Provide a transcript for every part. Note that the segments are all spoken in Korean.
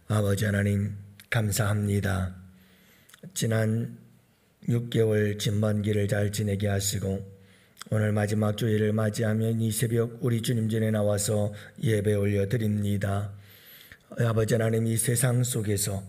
아버지 하나님 감사합니다. 지난 6개월 진만기를 잘 지내게 하시고 오늘 마지막 주일을 맞이하며 이 새벽 우리 주님 전에 나와서 예배 올려드립니다. 아버지 하나님, 이 세상 속에서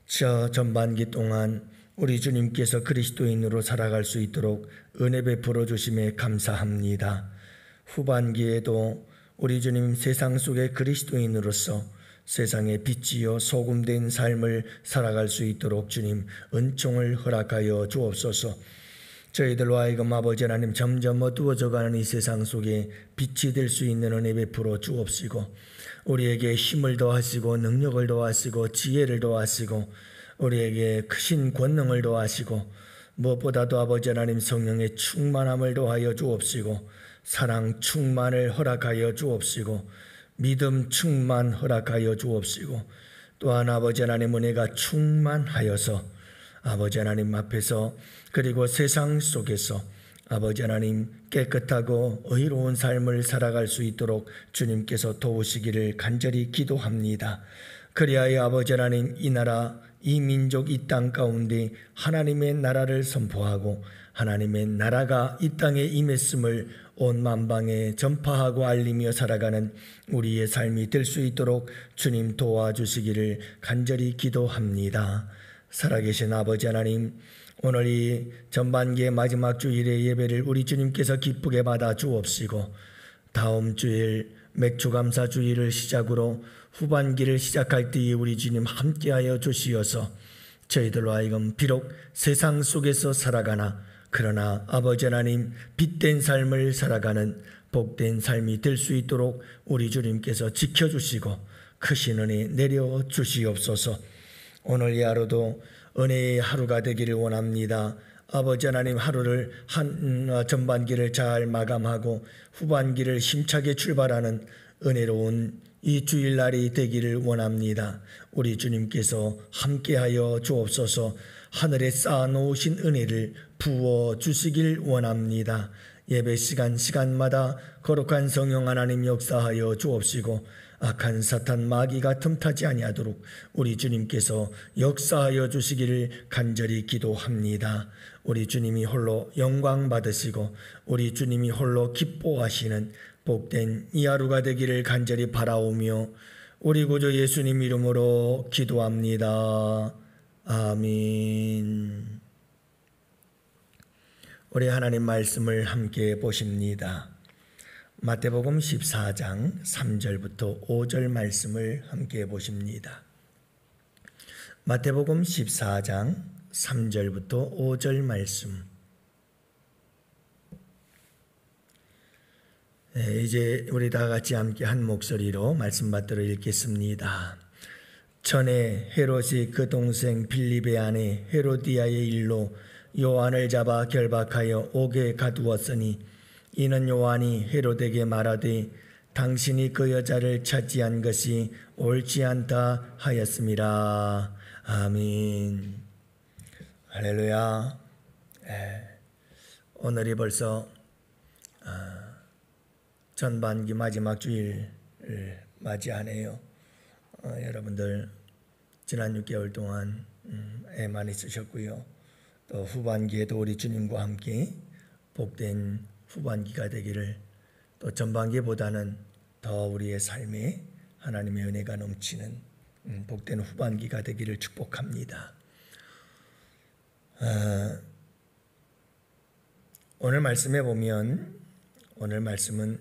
저 전반기 동안 우리 주님께서 그리스도인으로 살아갈 수 있도록 은혜 베풀어 주심에 감사합니다. 후반기에도 우리 주님 세상 속의 그리스도인으로서 세상의 빛이요 소금된 삶을 살아갈 수 있도록 주님 은총을 허락하여 주옵소서. 저희들로 하여금 아버지 하나님 점점 어두워져가는 이 세상 속에 빛이 될 수 있는 은혜 베풀어 주옵시고, 우리에게 힘을 더하시고 능력을 더하시고 지혜를 더하시고 우리에게 크신 권능을 더하시고 무엇보다도 아버지 하나님 성령의 충만함을 더하여 주옵시고, 사랑 충만을 허락하여 주옵시고, 믿음 충만 허락하여 주옵시고, 또한 아버지 하나님 은혜가 충만하여서 아버지 하나님 앞에서 그리고 세상 속에서 아버지 하나님 깨끗하고 의로운 삶을 살아갈 수 있도록 주님께서 도우시기를 간절히 기도합니다. 그리하여 아버지 하나님 이 나라 이 민족 이 땅 가운데 하나님의 나라를 선포하고 하나님의 나라가 이 땅에 임했음을 온 만방에 전파하고 알리며 살아가는 우리의 삶이 될 수 있도록 주님 도와주시기를 간절히 기도합니다. 살아계신 아버지 하나님, 오늘 이 전반기의 마지막 주일의 예배를 우리 주님께서 기쁘게 받아 주옵시고, 다음 주일 맥주감사 주일을 시작으로 후반기를 시작할 때에 우리 주님 함께하여 주시어서 저희들로 하여금 비록 세상 속에서 살아가나 그러나 아버지 하나님 빛된 삶을 살아가는 복된 삶이 될 수 있도록 우리 주님께서 지켜주시고 크신 은혜 내려 주시옵소서. 오늘 이 하루도 은혜의 하루가 되기를 원합니다. 아버지 하나님, 하루를 전반기를 잘 마감하고 후반기를 힘차게 출발하는 은혜로운 이 주일날이 되기를 원합니다. 우리 주님께서 함께하여 주옵소서. 하늘에 쌓아놓으신 은혜를 부어주시길 원합니다. 예배 시간마다 거룩한 성령 하나님 역사하여 주옵시고 악한 사탄 마귀가 틈타지 아니하도록 우리 주님께서 역사하여 주시기를 간절히 기도합니다. 우리 주님이 홀로 영광 받으시고 우리 주님이 홀로 기뻐하시는 복된 이 하루가 되기를 간절히 바라오며 우리 구주 예수님 이름으로 기도합니다. 아멘. 우리 하나님 말씀을 함께 보십니다. 마태복음 14장 3절부터 5절 말씀을 함께 보십니다. 마태복음 14장 3절부터 5절 말씀. 이제 우리 다 같이 함께 한 목소리로 말씀 받들어 읽겠습니다. 전에 헤롯이 그 동생 빌립의 아내 헤로디아의 일로 요한을 잡아 결박하여 옥에 가두었으니 이는 요한이 헤롯에게 말하되 당신이 그 여자를 차지한 것이 옳지 않다 하였음이라. 아멘. 할렐루야. 오늘이 벌써 전반기 마지막 주일을 맞이하네요. 여러분들 지난 6개월 동안 애 많이 쓰셨고요. 또 후반기에도 우리 주님과 함께 복된 후반기가 되기를, 또 전반기보다는 더 우리의 삶에 하나님의 은혜가 넘치는 복된 후반기가 되기를 축복합니다. 오늘 말씀에 보면, 오늘 말씀은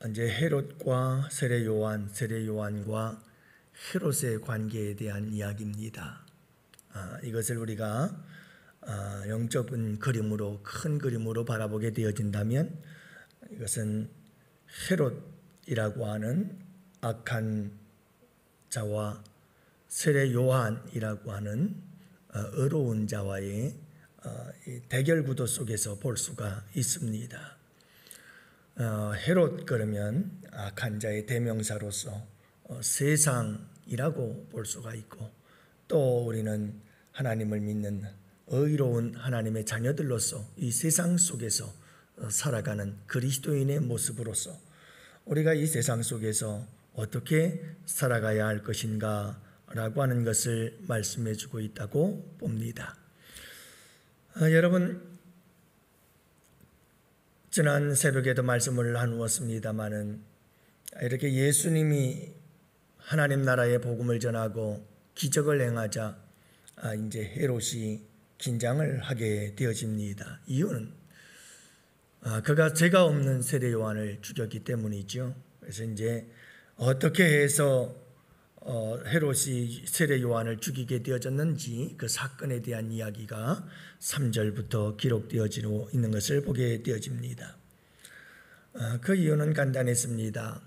이제 헤롯과 세례 요한과 헤롯의 관계에 대한 이야기입니다. 이것을 우리가 영적인 그림으로, 큰 그림으로 바라보게 되어진다면 이것은 헤롯이라고 하는 악한 자와 세례 요한이라고 하는 의로운 자와의 대결 구도 속에서 볼 수가 있습니다. 헤롯 그러면 악한 자의 대명사로서 세상이라고 볼 수가 있고, 또 우리는 하나님을 믿는 의로운 하나님의 자녀들로서 이 세상 속에서 살아가는 그리스도인의 모습으로서 우리가 이 세상 속에서 어떻게 살아가야 할 것인가 라고 하는 것을 말씀해 주고 있다고 봅니다. 여러분, 지난 새벽에도 말씀을 나누었습니다마는 이렇게 예수님이 하나님 나라의 복음을 전하고 기적을 행하자 이제 헤롯이 긴장을 하게 되어집니다. 이유는 그가 죄가 없는 세례 요한을 죽였기 때문이죠. 그래서 이제 어떻게 해서 헤롯이 세례 요한을 죽이게 되어졌는지 그 사건에 대한 이야기가 3절부터 기록되어지고 있는 것을 보게 되어집니다. 그 이유는 간단했습니다.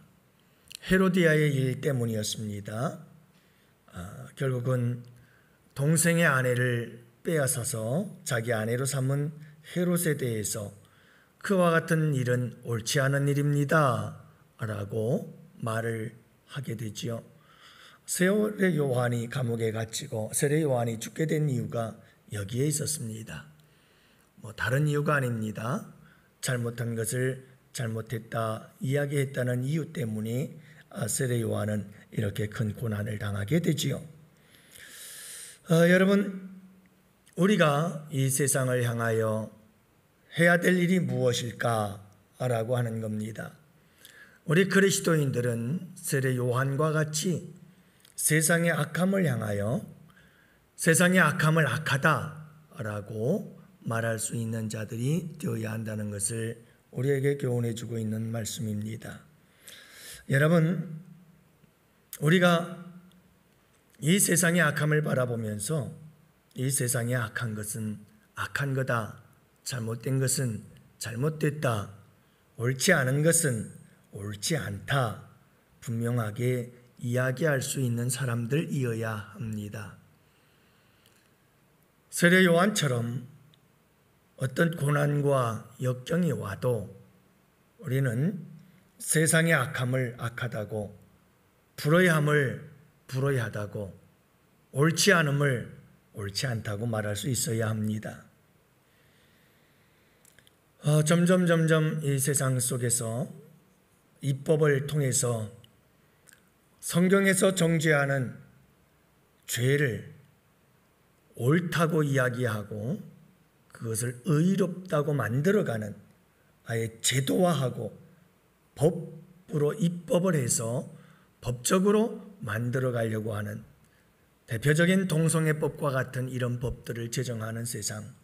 헤로디아의 일 때문이었습니다. 결국은 동생의 아내를 빼앗아서 자기 아내로 삼은 헤롯에 대해서 그와 같은 일은 옳지 않은 일입니다 라고 말을 하게 되지요. 세례 요한이 감옥에 갇히고 세례 요한이 죽게 된 이유가 여기에 있었습니다. 다른 이유가 아닙니다. 잘못한 것을 잘못했다 이야기했다는 이유 때문에 세례 요한은 이렇게 큰 고난을 당하게 되지요. 여러분, 우리가 이 세상을 향하여 해야 될 일이 무엇일까라고 하는 겁니다. 우리 그리스도인들은 세례 요한과 같이 세상의 악함을 향하여 세상의 악함을 악하다라고 말할 수 있는 자들이 되어야 한다는 것을 우리에게 교훈해 주고 있는 말씀입니다. 여러분, 우리가 이 세상의 악함을 바라보면서 이 세상의 악한 것은 악한 거다, 잘못된 것은 잘못됐다, 옳지 않은 것은 옳지 않다, 분명하게 이야기할 수 있는 사람들이어야 합니다. 세례 요한처럼 어떤 고난과 역경이 와도 우리는 세상의 악함을 악하다고, 불의함을 불의하다고, 옳지 않음을 옳지 않다고 말할 수 있어야 합니다. 점점 이 세상 속에서 입법을 통해서 성경에서 정죄하는 죄를 옳다고 이야기하고 그것을 의롭다고 만들어가는, 아예 제도화하고 법으로 입법을 해서 법적으로 만들어가려고 하는 대표적인 동성애법과 같은 이런 법들을 제정하는 세상,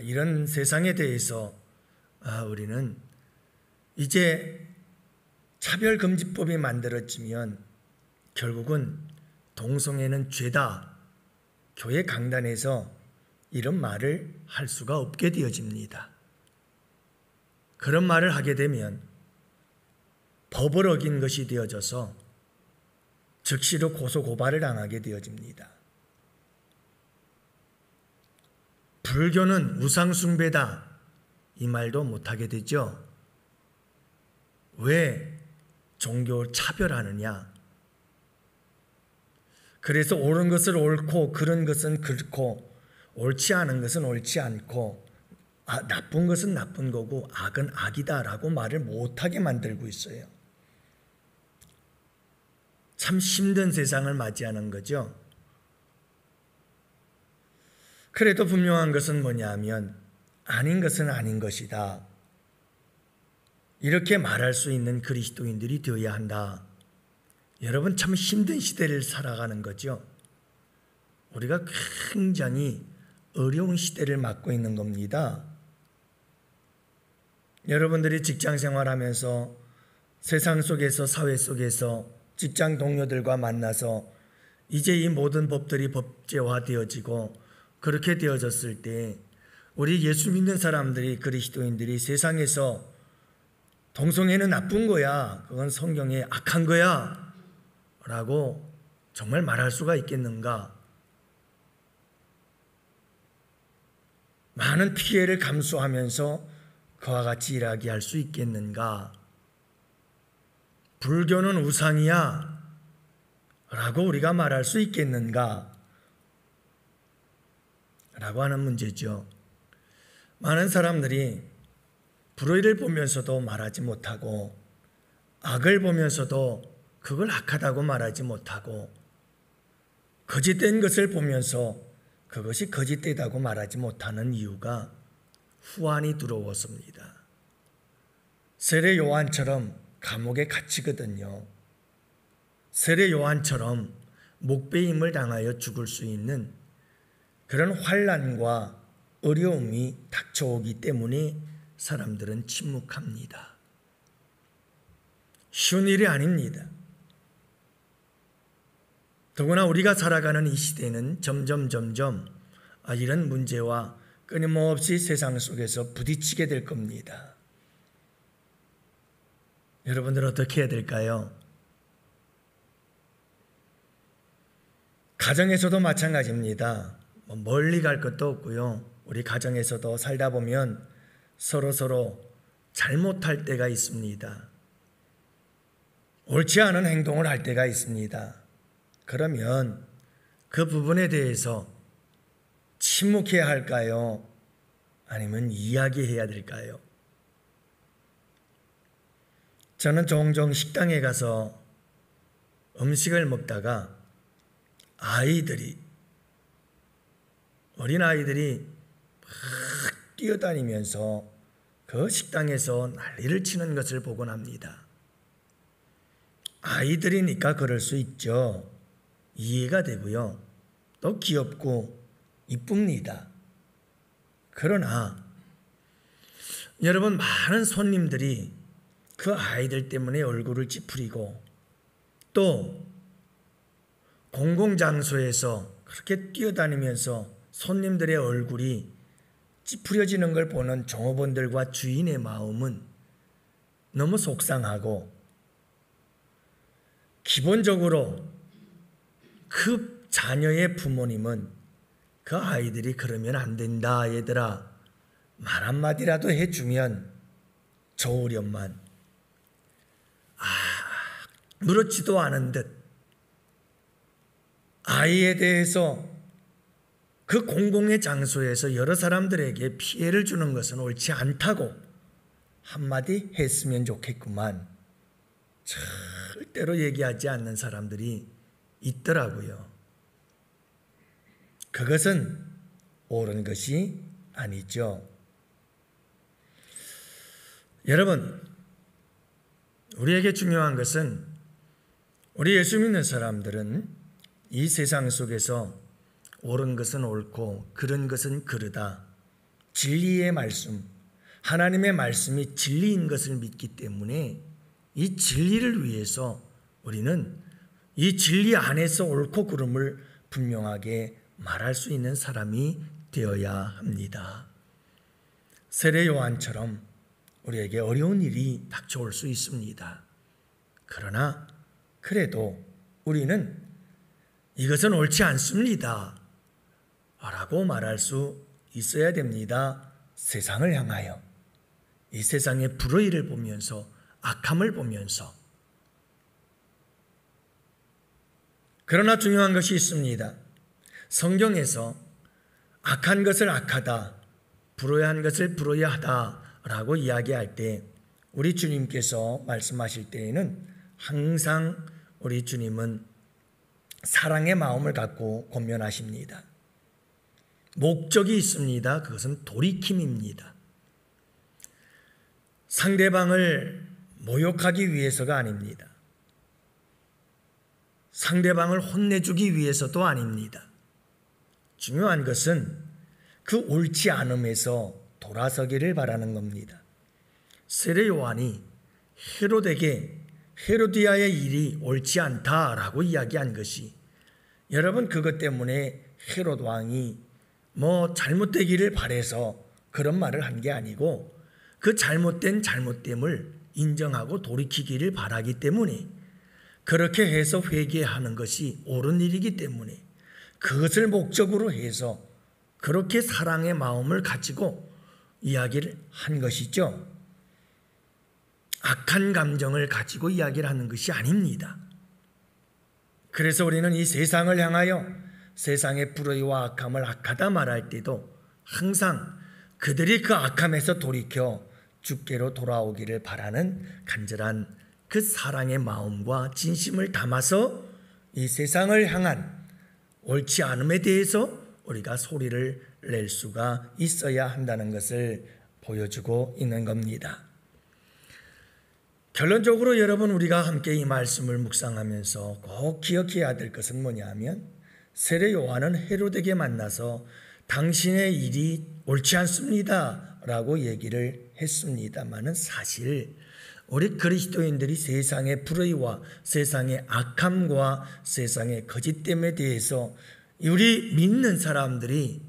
이런 세상에 대해서 우리는 이제 차별금지법이 만들어지면 결국은 동성애는 죄다, 교회 강단에서 이런 말을 할 수가 없게 되어집니다. 그런 말을 하게 되면 법을 어긴 것이 되어져서 즉시로 고소고발을 당하게 되어집니다. 불교는 우상숭배다, 이 말도 못하게 되죠. 왜 종교 차별하느냐? 그래서 옳은 것을 옳고 그런 것은 그렇고 옳지 않은 것은 옳지 않고 나쁜 것은 나쁜 거고 악은 악이다라고 말을 못하게 만들고 있어요. 참 힘든 세상을 맞이하는 거죠. 그래도 분명한 것은 뭐냐면 아닌 것은 아닌 것이다, 이렇게 말할 수 있는 그리스도인들이 되어야 한다. 여러분, 참 힘든 시대를 살아가는 거죠. 우리가 굉장히 어려운 시대를 맞고 있는 겁니다. 여러분들이 직장 생활하면서 세상 속에서, 사회 속에서 직장 동료들과 만나서 이제 이 모든 법들이 법제화되어지고 그렇게 되어졌을 때 우리 예수 믿는 사람들이, 그리스도인들이 세상에서 동성애는 나쁜 거야, 그건 성경에 악한 거야 라고 정말 말할 수가 있겠는가? 많은 피해를 감수하면서 그와 같이 일하게 할 수 있겠는가? 불교는 우상이야 라고 우리가 말할 수 있겠는가? 라고 하는 문제죠. 많은 사람들이 불의를 보면서도 말하지 못하고 악을 보면서도 그걸 악하다고 말하지 못하고 거짓된 것을 보면서 그것이 거짓되다고 말하지 못하는 이유가 후환이 들어왔습니다. 세례 요한처럼 감옥에 갇히거든요. 세례 요한처럼 목배임을 당하여 죽을 수 있는 그런 환난과 어려움이 닥쳐오기 때문에 사람들은 침묵합니다. 쉬운 일이 아닙니다. 더구나 우리가 살아가는 이 시대는 점점 이런 문제와 끊임없이 세상 속에서 부딪히게 될 겁니다. 여러분들 어떻게 해야 될까요? 가정에서도 마찬가지입니다. 멀리 갈 것도 없고요. 우리 가정에서도 살다 보면 서로 잘못할 때가 있습니다. 옳지 않은 행동을 할 때가 있습니다. 그러면 그 부분에 대해서 침묵해야 할까요? 아니면 이야기해야 될까요? 저는 종종 식당에 가서 음식을 먹다가 어린아이들이 막 뛰어다니면서 그 식당에서 난리를 치는 것을 보곤 합니다. 아이들이니까 그럴 수 있죠. 이해가 되고요. 또 귀엽고 이쁩니다. 그러나 여러분, 많은 손님들이 그 아이들 때문에 얼굴을 찌푸리고 또 공공장소에서 그렇게 뛰어다니면서 손님들의 얼굴이 찌푸려지는 걸 보는 종업원들과 주인의 마음은 너무 속상하고, 기본적으로 그 자녀의 부모님은 그 아이들이 그러면 안 된다, 얘들아, 말 한마디라도 해주면 좋으련만 아무렇지도 않은 듯 아이에 대해서 그 공공의 장소에서 여러 사람들에게 피해를 주는 것은 옳지 않다고 한마디 했으면 좋겠구만, 절대로 얘기하지 않는 사람들이 있더라고요. 그것은 옳은 것이 아니죠. 여러분, 우리에게 중요한 것은, 우리 예수 믿는 사람들은 이 세상 속에서 옳은 것은 옳고 그른 것은 그르다, 진리의 말씀, 하나님의 말씀이 진리인 것을 믿기 때문에 이 진리를 위해서 우리는 이 진리 안에서 옳고 그름을 분명하게 말할 수 있는 사람이 되어야 합니다. 세례 요한처럼 우리에게 어려운 일이 닥쳐올 수 있습니다. 그러나 그래도 우리는 이것은 옳지 않습니다 라고 말할 수 있어야 됩니다. 세상을 향하여, 이 세상의 불의를 보면서, 악함을 보면서. 그러나 중요한 것이 있습니다. 성경에서 악한 것을 악하다, 불의한 것을 불의하다 라고 이야기할 때 우리 주님께서 말씀하실 때에는 항상 우리 주님은 사랑의 마음을 갖고 권면하십니다. 목적이 있습니다. 그것은 돌이킴입니다. 상대방을 모욕하기 위해서가 아닙니다. 상대방을 혼내주기 위해서도 아닙니다. 중요한 것은 그 옳지 않음에서 돌아서기를 바라는 겁니다. 세례 요한이 헤롯에게 헤로디아의 일이 옳지 않다라고 이야기한 것이, 여러분, 그것 때문에 헤롯 왕이 잘못되기를 바라서 그런 말을 한 게 아니고, 그 잘못됨을 인정하고 돌이키기를 바라기 때문에, 그렇게 해서 회개하는 것이 옳은 일이기 때문에 그것을 목적으로 해서 그렇게 사랑의 마음을 가지고 이야기를 한 것이죠. 악한 감정을 가지고 이야기를 하는 것이 아닙니다. 그래서 우리는 이 세상을 향하여 세상의 불의와 악함을 악하다 말할 때도 항상 그들이 그 악함에서 돌이켜 주께로 돌아오기를 바라는 간절한 그 사랑의 마음과 진심을 담아서 이 세상을 향한 옳지 않음에 대해서 우리가 소리를 낼 수가 있어야 한다는 것을 보여주고 있는 겁니다. 결론적으로 여러분, 우리가 함께 이 말씀을 묵상하면서 꼭 기억해야 될 것은 뭐냐면, 세례 요한은 헤로데에게 만나서 당신의 일이 옳지 않습니다 라고 얘기를 했습니다마는, 사실 우리 그리스도인들이 세상의 불의와 세상의 악함과 세상의 거짓됨에 대해서 우리 믿는 사람들이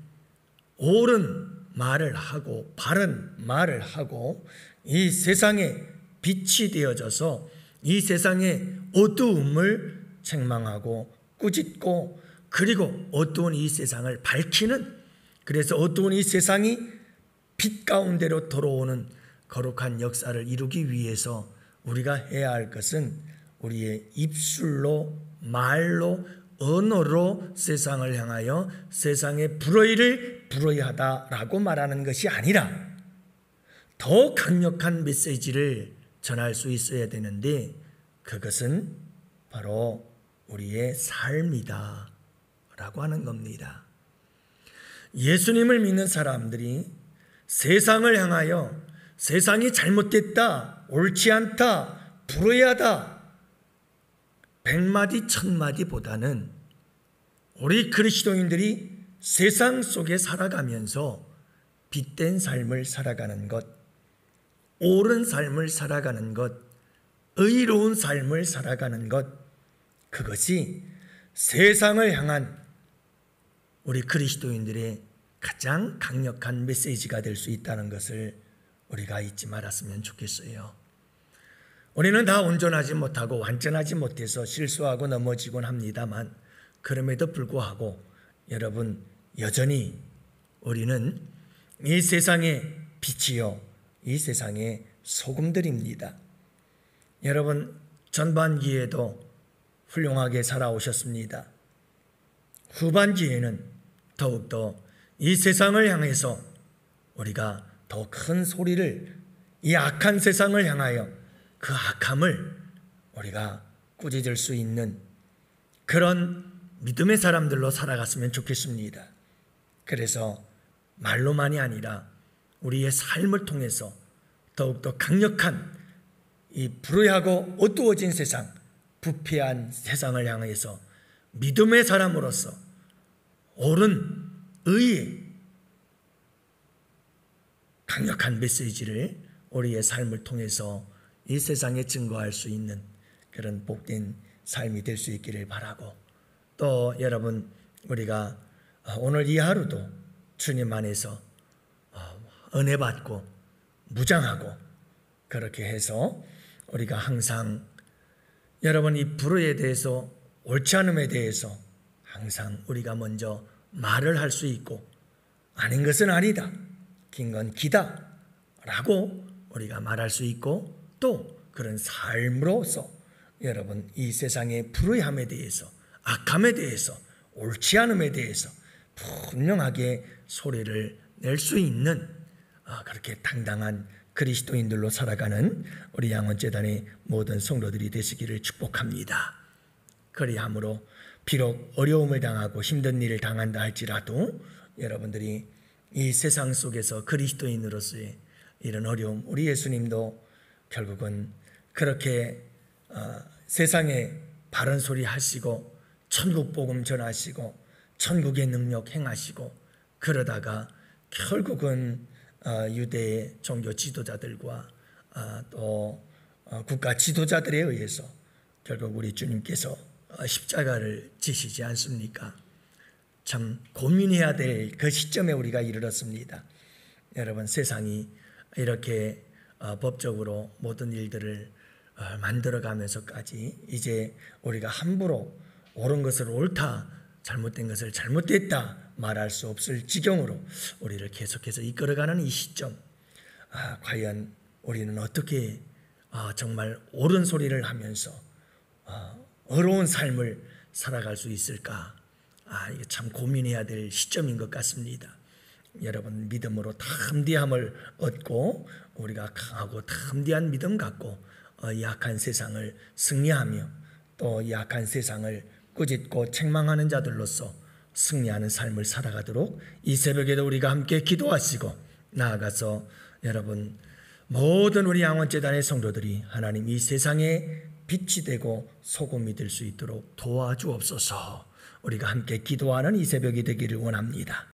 옳은 말을 하고 바른 말을 하고 이 세상에 빛이 되어져서 이 세상의 어두움을 책망하고 꾸짖고, 그리고 어두운 이 세상을 밝히는, 그래서 어두운 이 세상이 빛 가운데로 들어오는 거룩한 역사를 이루기 위해서 우리가 해야 할 것은 우리의 입술로, 말로, 언어로 세상을 향하여 세상의 불의를 불의하다라고 말하는 것이 아니라 더 강력한 메시지를 전할 수 있어야 되는데, 그것은 바로 우리의 삶이다 라고 하는 겁니다. 예수님을 믿는 사람들이 세상을 향하여 세상이 잘못됐다, 옳지 않다, 불의하다 100마디 1000마디보다는 우리 그리스도인들이 세상 속에 살아가면서 빛된 삶을 살아가는 것, 옳은 삶을 살아가는 것, 의로운 삶을 살아가는 것, 그것이 세상을 향한 우리 그리스도인들의 가장 강력한 메시지가 될 수 있다는 것을 우리가 잊지 말았으면 좋겠어요. 우리는 다 온전하지 못하고 완전하지 못해서 실수하고 넘어지곤 합니다만, 그럼에도 불구하고 여러분, 여전히 우리는 이 세상의 빛이요, 이 세상의 소금들입니다. 여러분, 전반기에도 훌륭하게 살아오셨습니다. 후반기에는 더욱더 이 세상을 향해서 우리가 더 큰 소리를, 이 악한 세상을 향하여 그 악함을 우리가 꾸짖을 수 있는 그런 믿음의 사람들로 살아갔으면 좋겠습니다. 그래서 말로만이 아니라 우리의 삶을 통해서 더욱더 강력한 이 불의하고 어두워진 세상, 부패한 세상을 향해서 믿음의 사람으로서 옳은 의의 강력한 메시지를 우리의 삶을 통해서 이 세상에 증거할 수 있는 그런 복된 삶이 될 수 있기를 바라고, 또 여러분, 우리가 오늘 이 하루도 주님 안에서 은혜 받고 무장하고, 그렇게 해서 우리가 항상 여러분, 이 불의에 대해서, 옳지 않음에 대해서 항상 우리가 먼저 말을 할 수 있고, 아닌 것은 아니다, 긴 건 기다 라고 우리가 말할 수 있고, 또 그런 삶으로서 여러분, 이 세상의 불의함에 대해서, 악함에 대해서, 옳지 않음에 대해서 분명하게 소리를 낼 수 있는 그렇게 당당한 그리스도인들로 살아가는 우리 양원재단의 모든 성도들이 되시기를 축복합니다. 그리함으로 비록 어려움을 당하고 힘든 일을 당한다 할지라도 여러분들이 이 세상 속에서 그리스도인으로서의 이런 어려움, 우리 예수님도 결국은 그렇게 세상에 바른 소리 하시고 천국 복음 전하시고 천국의 능력 행하시고, 그러다가 결국은 유대의 종교 지도자들과 또 국가 지도자들에 의해서 결국 우리 주님께서 십자가를 지시지 않습니까? 참 고민해야 될 그 시점에 우리가 이르렀습니다. 여러분, 세상이 이렇게 법적으로 모든 일들을 만들어가면서까지 이제 우리가 함부로 옳은 것을 옳다, 잘못된 것을 잘못됐다 말할 수 없을 지경으로 우리를 계속해서 이끌어가는 이 시점, 과연 우리는 어떻게 정말 옳은 소리를 하면서 어려운 삶을 살아갈 수 있을까? 이게 참 고민해야 될 시점인 것 같습니다. 여러분, 믿음으로 탐대함을 얻고 우리가 강하고 탐대한 믿음 갖고 약한 세상을 승리하며 또 약한 세상을 꾸짖고 책망하는 자들로서 승리하는 삶을 살아가도록 이 새벽에도 우리가 함께 기도하시고 나아가서 여러분 모든 우리 양원재단의 성도들이 하나님 이 세상에 빛이 되고 소금이 될 수 있도록 도와주옵소서. 우리가 함께 기도하는 이 새벽이 되기를 원합니다.